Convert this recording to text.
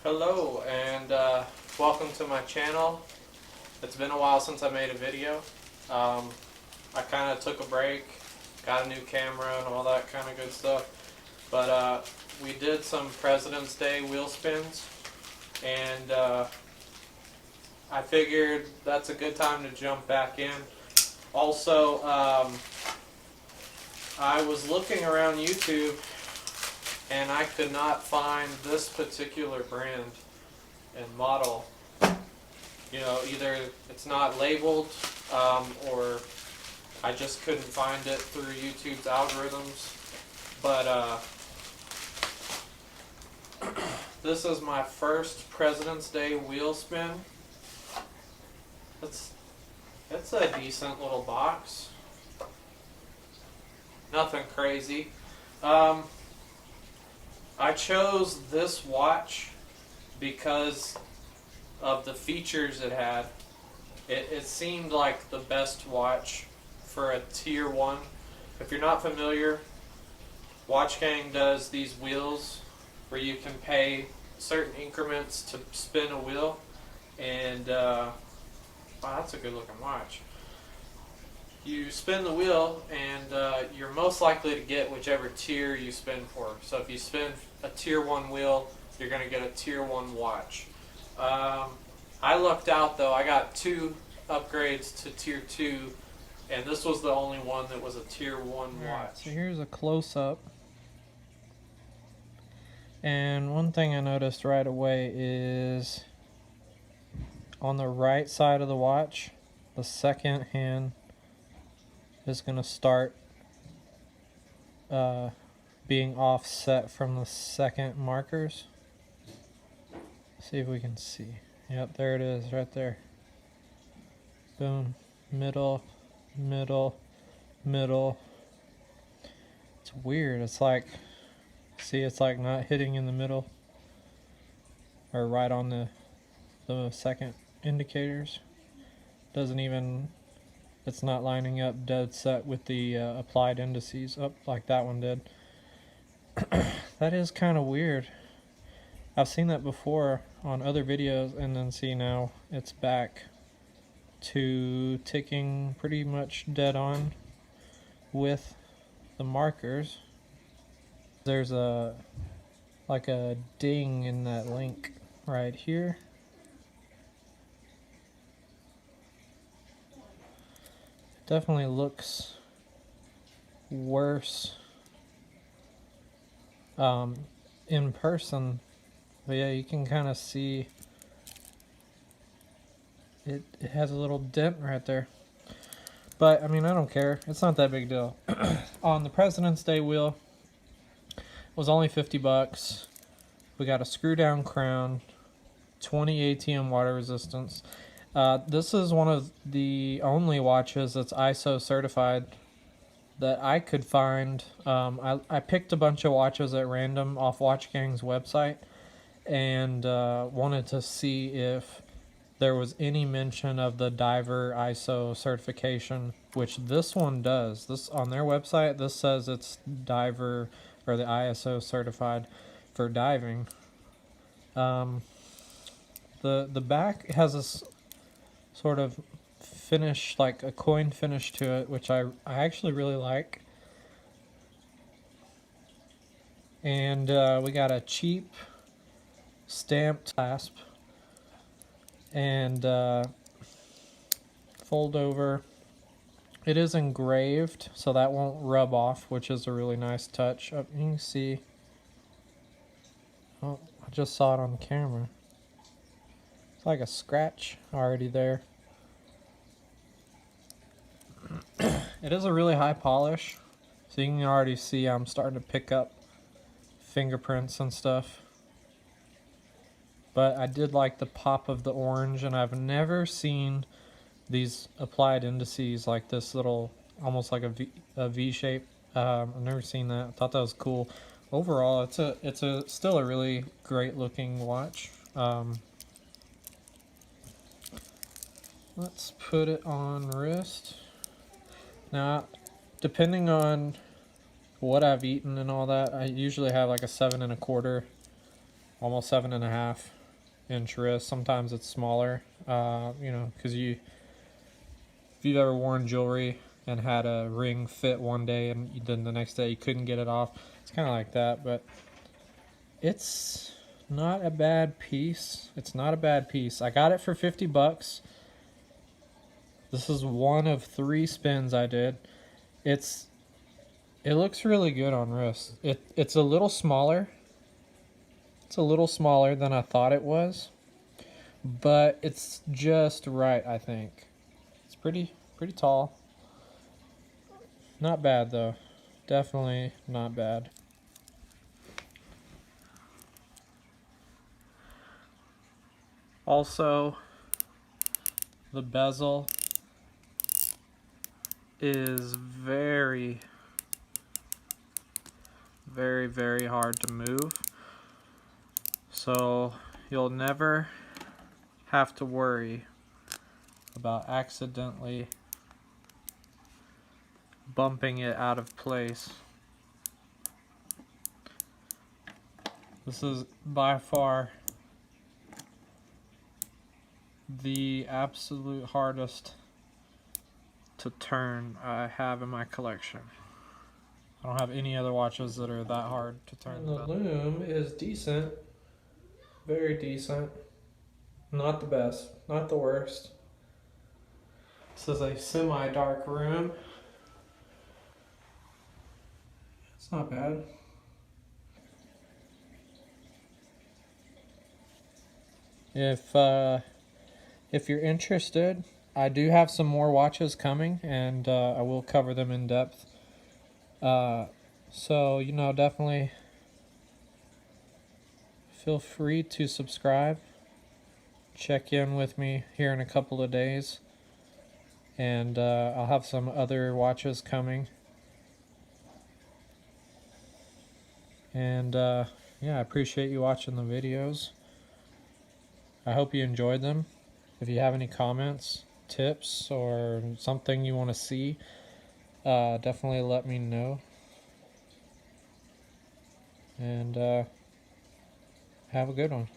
Hello and welcome to my channel. It's been a while since I made a video. I kind of took a break, got a new camera and all that kind of good stuff. But we did some President's Day wheel spins, and I figured that's a good time to jump back in. Also, I was looking around YouTube and I could not find this particular brand and model. You know, either it's not labeled or I just couldn't find it through YouTube's algorithms. But this is my first President's Day wheel spin. It's a decent little box. Nothing crazy. I chose this watch because of the features it had. It seemed like the best watch for a tier 1. If you're not familiar, WatchGang does these wheels where you can pay certain increments to spin a wheel, and wow, that's a good looking watch. You spin the wheel and you're most likely to get whichever tier you spin for. So if you spin a tier 1 wheel, you're going to get a tier 1 watch. I lucked out though. I got 2 upgrades to tier 2, and this was the only one that was a tier 1 watch. Right, so here's a close-up. And one thing I noticed right away is on the right side of the watch, the second hand is going to start being offset from the second markers. See if we can see. Yep, there it is right there. Boom. Middle, middle, middle. It's weird. It's like, see, it's like not hitting in the middle or right on the second indicators. Doesn't even, it's not lining up dead set with the applied indices up like that one did. That is kind of weird. I've seen that before on other videos, and then see now it's back to ticking pretty much dead on with the markers. There's like a ding in that link right here. Definitely looks worse in person, but yeah, you can kind of see it has a little dent right there. But I mean, I don't care, it's not that big deal. On the President's Day wheel, it was only 50 bucks. We got a screw down crown, 20 ATM water resistance. This is one of the only watches that's ISO certified that I could find. I picked a bunch of watches at random off WatchGang's website and wanted to see if there was any mention of the diver ISO certification, which this one does. This on their website, this says it's diver or the ISO certified for diving. The back has this sort of finish, like a coin finish to it, which I actually really like. And we got a cheap stamped clasp and fold over. It is engraved, so that won't rub off, which is a really nice touch. You can see, oh, I just saw it on the camera. It's like a scratch already there. It is a really high polish, so you can already see I'm starting to pick up fingerprints and stuff. But I did like the pop of the orange, and I've never seen these applied indices like this little, almost like a V shape. I've never seen that. I thought that was cool. Overall, it's still a really great looking watch. Let's put it on wrist. Now, depending on what I've eaten and all that, I usually have like a 7 1/4 almost 7.5-inch wrist. Sometimes it's smaller, you know, because if you've ever worn jewelry and had a ring fit one day and then the next day you couldn't get it off, it's kind of like that. But it's not a bad piece. It's not a bad piece. I got it for $50. This is one of 3 spins I did. It looks really good on wrist. It's a little smaller. It's a little smaller than I thought it was, but it's just right, I think. It's pretty tall. Not bad though. Definitely not bad. Also, the bezel is very, very, very hard to move. So you'll never have to worry about accidentally bumping it out of place. This is by far the absolute hardest to turn I have in my collection. I don't have any other watches that are that hard to turn. And the loom is decent. Very decent. Not the best. Not the worst. This is a semi-dark room. It's not bad. If you're interested, I do have some more watches coming, and I will cover them in depth. So, you know, definitely feel free to subscribe. Check in with me here in a couple of days, and I'll have some other watches coming. And yeah, I appreciate you watching the videos. I hope you enjoyed them. If you have any comments, tips, or something you want to see, definitely let me know. And have a good one.